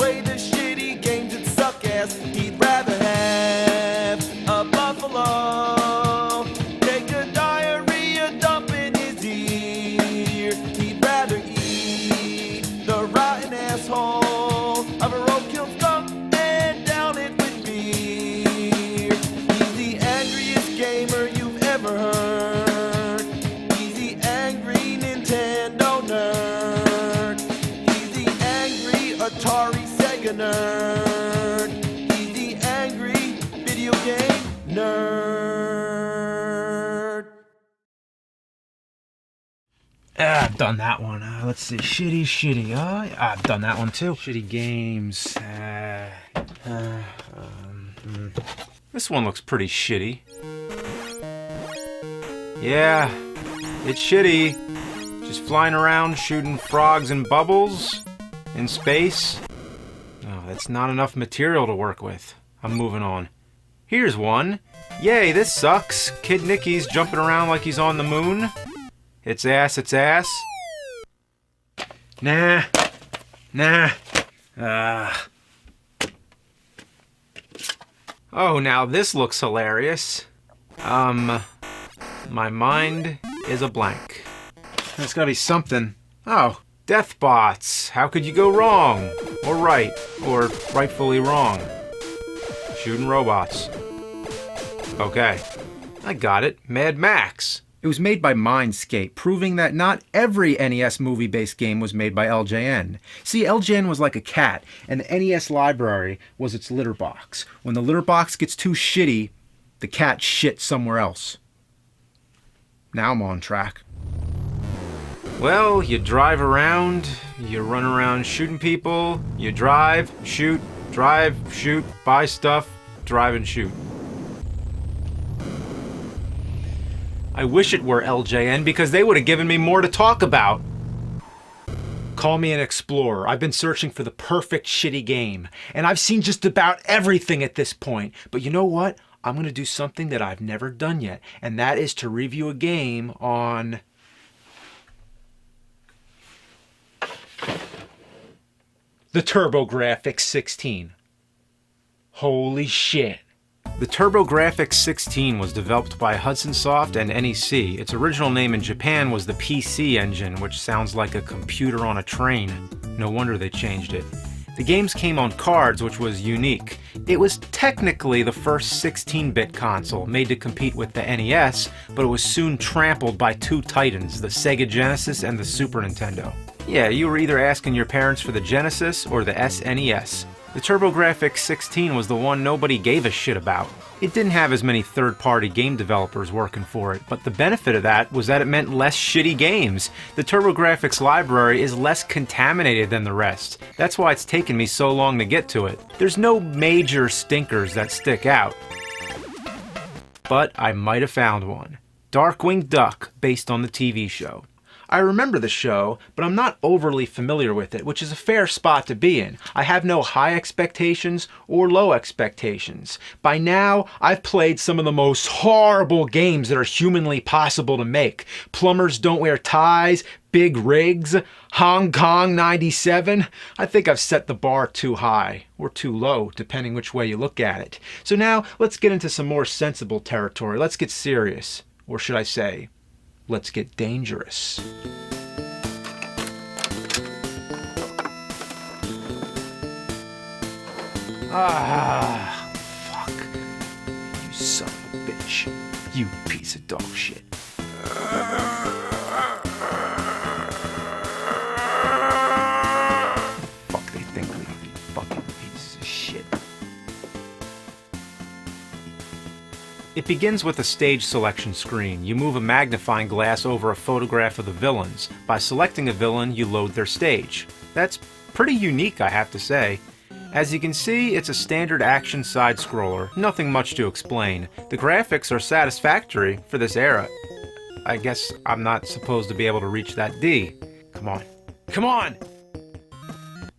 play the shitty games that suck ass. He'd rather have a buffalo take a diarrhea dump in his ear. He'd rather eat the rotten asshole of a roadkill skunk and down it with beer. He's the angriest gamer you've ever heard. He's the angry Nintendo nerd. He's the angry Atari Sega nerd. He's the angry video game nerd. I've done that one. Let's see. Shitty. I've done that one too. Shitty games. This one looks pretty shitty. Yeah, it's shitty. Just flying around shooting frogs and bubbles in space. Oh, that's not enough material to work with. I'm moving on. Here's one. Yay, this sucks. Kid Nicky's jumping around like he's on the moon. It's ass. Nah. Oh, now this looks hilarious. My mind is a blank. There's gotta be something. Oh, Deathbots. How could you go wrong? Or right. Or rightfully wrong. Shooting robots. Okay. I got it. Mad Max. It was made by Mindscape, proving that not every NES movie-based game was made by LJN. See, LJN was like a cat, and the NES library was its litter box. When the litter box gets too shitty, the cat shits somewhere else. Now I'm on track. Well, you drive around, you run around shooting people, you drive, shoot, buy stuff, drive and shoot. I wish it were LJN because they would have given me more to talk about. Call me an explorer. I've been searching for the perfect shitty game, and I've seen just about everything at this point. But you know what? I'm going to do something that I've never done yet, and that is to review a game on the TurboGrafx 16. Holy shit. The TurboGrafx 16 was developed by Hudson Soft and NEC. Its original name in Japan was the PC Engine, which sounds like a computer on a train. No wonder they changed it. The games came on cards, which was unique. It was technically the first 16-bit console, made to compete with the NES, but it was soon trampled by two titans, the Sega Genesis and the Super Nintendo. Yeah, you were either asking your parents for the Genesis or the SNES. The TurboGrafx 16 was the one nobody gave a shit about. It didn't have as many third-party game developers working for it, but the benefit of that was that it meant less shitty games. The TurboGrafx library is less contaminated than the rest. That's why it's taken me so long to get to it. There's no major stinkers that stick out. But I might have found one. Darkwing Duck, based on the TV show. I remember the show, but I'm not overly familiar with it, which is a fair spot to be in. I have no high expectations or low expectations. By now, I've played some of the most horrible games that are humanly possible to make. Plumbers Don't Wear Ties, Big Rigs, Hong Kong 97. I think I've set the bar too high, or too low, depending which way you look at it. So now, let's get into some more sensible territory. Let's get serious. Or should I say, let's get dangerous. Fuck. You son of a bitch. You piece of dog shit. Fuck, they think we fucking pieces of shit. It begins with a stage selection screen. You move a magnifying glass over a photograph of the villains. By selecting a villain, you load their stage. That's pretty unique, I have to say. As you can see, it's a standard action side-scroller. Nothing much to explain. The graphics are satisfactory for this era. I guess I'm not supposed to be able to reach that D. Come on. Come on!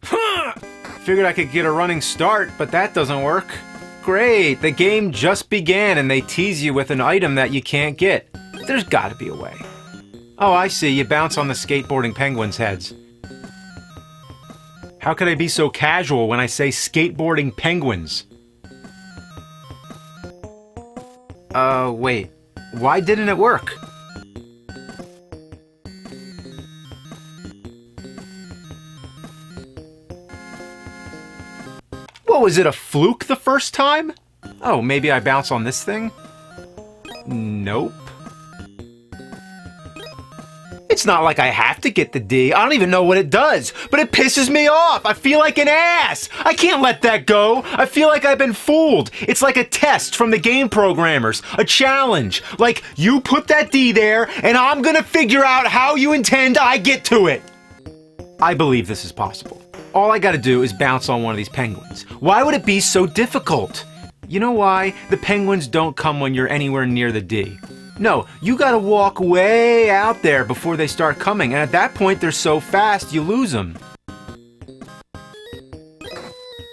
Huh! Figured I could get a running start, but that doesn't work. Great, the game just began and they tease you with an item that you can't get. There's gotta be a way. Oh, I see, you bounce on the skateboarding penguins' heads. How could I be so casual when I say skateboarding penguins? Wait. Why didn't it work? What, was it a fluke the first time? Oh, maybe I bounce on this thing? Nope. It's not like I have to get the D. I don't even know what it does, but it pisses me off. I feel like an ass. I can't let that go. I feel like I've been fooled. It's like a test from the game programmers, a challenge. Like, you put that D there, and I'm gonna figure out how you intend I get to it. I believe this is possible. All I gotta do is bounce on one of these penguins. Why would it be so difficult? You know why? The penguins don't come when you're anywhere near the D. No, you gotta walk way out there before they start coming, and at that point they're so fast you lose them.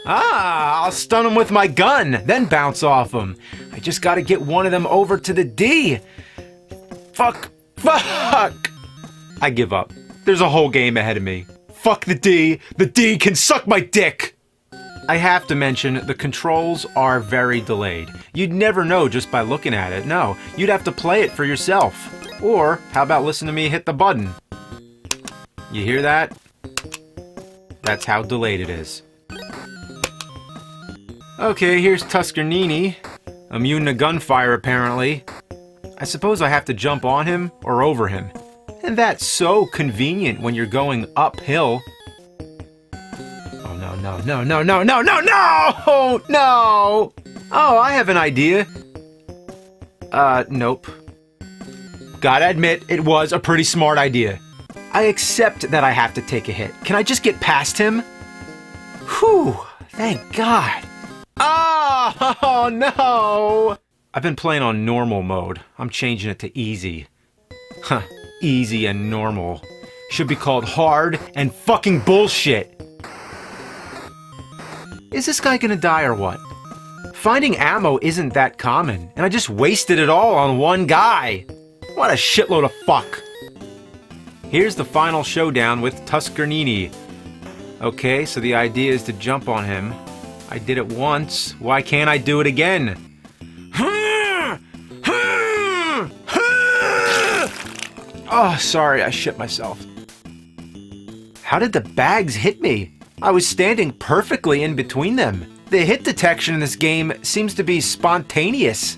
Ah, I'll stun them with my gun, then bounce off them. I just gotta get one of them over to the D. Fuck. I give up. There's a whole game ahead of me. Fuck the D. The D can suck my dick. I have to mention, the controls are very delayed. You'd never know just by looking at it. No, you'd have to play it for yourself. Or, how about listen to me hit the button? You hear that? That's how delayed it is. Okay, here's Tuscarnini. Immune to gunfire, apparently. I suppose I have to jump on him or over him. And that's so convenient when you're going uphill. No! Oh, I have an idea. Nope. Gotta admit, it was a pretty smart idea. I accept that I have to take a hit. Can I just get past him? Whew, thank God. Oh, no! I've been playing on normal mode. I'm changing it to easy. Huh, easy and normal. Should be called hard and fucking bullshit. Is this guy gonna die or what? Finding ammo isn't that common, and I just wasted it all on one guy. What a shitload of fuck. Here's the final showdown with Tuscarnini. Okay, so the idea is to jump on him. I did it once, why can't I do it again? Oh, sorry, I shit myself. How did the bags hit me? I was standing perfectly in between them. The hit detection in this game seems to be spontaneous.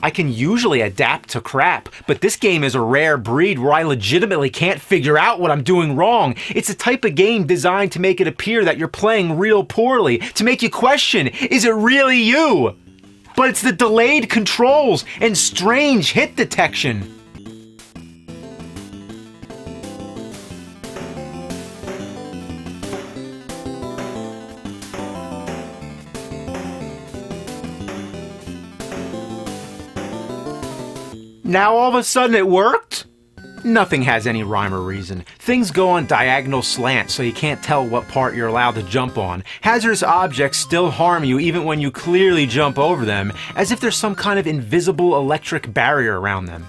I can usually adapt to crap, but this game is a rare breed where I legitimately can't figure out what I'm doing wrong. It's a type of game designed to make it appear that you're playing real poorly, to make you question, is it really you? But it's the delayed controls and strange hit detection. Now all of a sudden it worked? Nothing has any rhyme or reason. Things go on diagonal slants so you can't tell what part you're allowed to jump on. Hazardous objects still harm you even when you clearly jump over them, as if there's some kind of invisible electric barrier around them.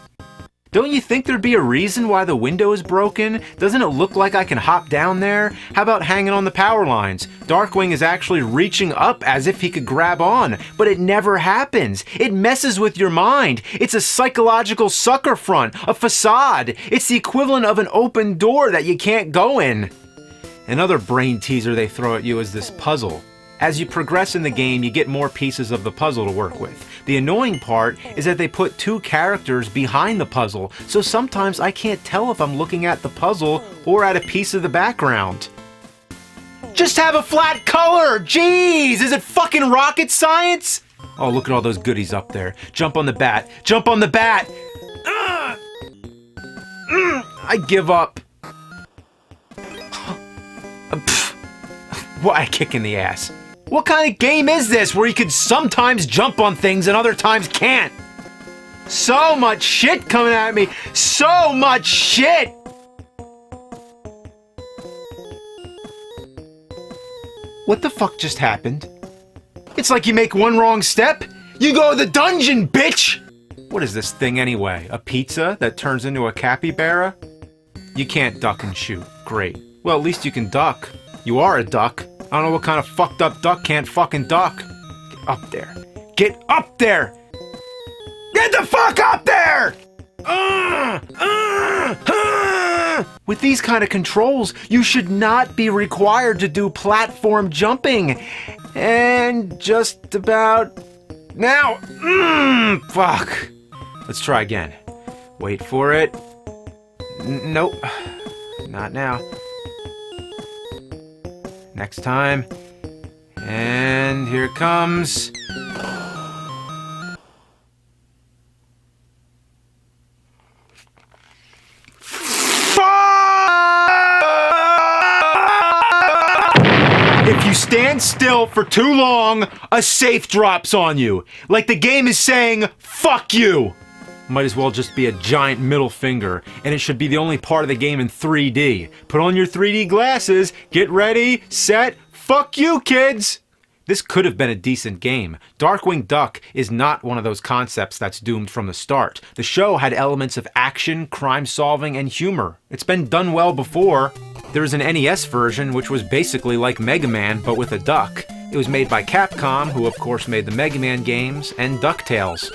Don't you think there'd be a reason why the window is broken? Doesn't it look like I can hop down there? How about hanging on the power lines? Darkwing is actually reaching up as if he could grab on, but it never happens. It messes with your mind. It's a psychological sucker front, a facade. It's the equivalent of an open door that you can't go in. Another brain teaser they throw at you is this puzzle. As you progress in the game, you get more pieces of the puzzle to work with. The annoying part is that they put two characters behind the puzzle, so sometimes I can't tell if I'm looking at the puzzle or at a piece of the background. Just have a flat color! Jeez, is it fucking rocket science? Oh, look at all those goodies up there. Jump on the bat. Jump on the bat! I give up. What a kick in the ass. What kind of game is this where you could sometimes jump on things and other times can't? So much shit coming at me! So much shit! What the fuck just happened? It's like you make one wrong step, you go to the dungeon, bitch! What is this thing anyway? A pizza that turns into a capybara? You can't duck and shoot. Great. Well, at least you can duck. You are a duck. I don't know what kind of fucked up duck can't fucking duck. Get up there. Get up there! Get the fuck up there! With these kind of controls, you should not be required to do platform jumping. And just about now. Fuck. Let's try again. Wait for it. Nope. Not now. Next time. And here it comes. If you stand still for too long, a safe drops on you. Like the game is saying, fuck you! Might as well just be a giant middle finger, and it should be the only part of the game in 3D. Put on your 3D glasses, get ready, set, fuck you, kids! This could have been a decent game. Darkwing Duck is not one of those concepts that's doomed from the start. The show had elements of action, crime solving, and humor. It's been done well before. There's an NES version which was basically like Mega Man but with a duck. It was made by Capcom, who of course made the Mega Man games, and DuckTales.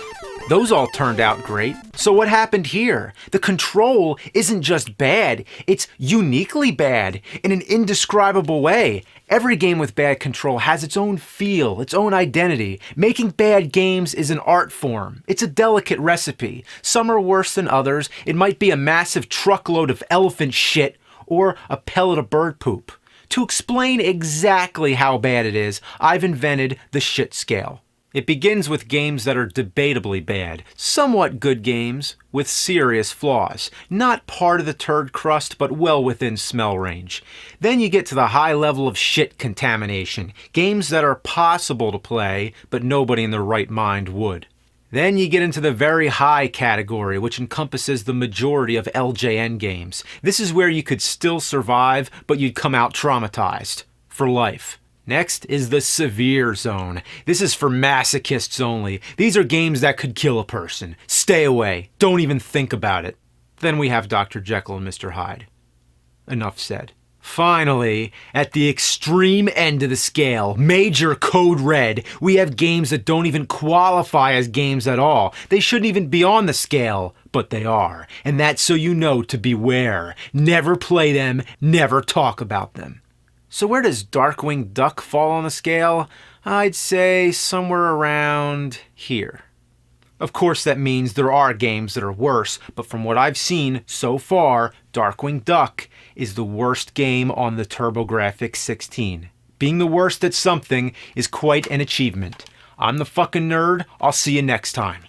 Those all turned out great. So what happened here? The control isn't just bad, it's uniquely bad in an indescribable way. Every game with bad control has its own feel, its own identity. Making bad games is an art form. It's a delicate recipe. Some are worse than others. It might be a massive truckload of elephant shit or a pellet of bird poop. To explain exactly how bad it is, I've invented the shit scale. It begins with games that are debatably bad, somewhat good games with serious flaws, not part of the turd crust but well within smell range. Then you get to the high level of shit contamination, games that are possible to play but nobody in their right mind would. Then you get into the very high category, which encompasses the majority of LJN games. This is where you could still survive, but you'd come out traumatized. For life. Next is the severe zone. This is for masochists only. These are games that could kill a person. Stay away. Don't even think about it. Then we have Dr. Jekyll and Mr. Hyde. Enough said. Finally, at the extreme end of the scale, major code red, we have games that don't even qualify as games at all. They shouldn't even be on the scale, but they are. And that's so you know to beware. Never play them, never talk about them. So where does Darkwing Duck fall on the scale? I'd say somewhere around here. Of course that means there are games that are worse, but from what I've seen so far, Darkwing Duck is the worst game on the TurboGrafx-16. Being the worst at something is quite an achievement. I'm the fucking nerd. I'll see you next time.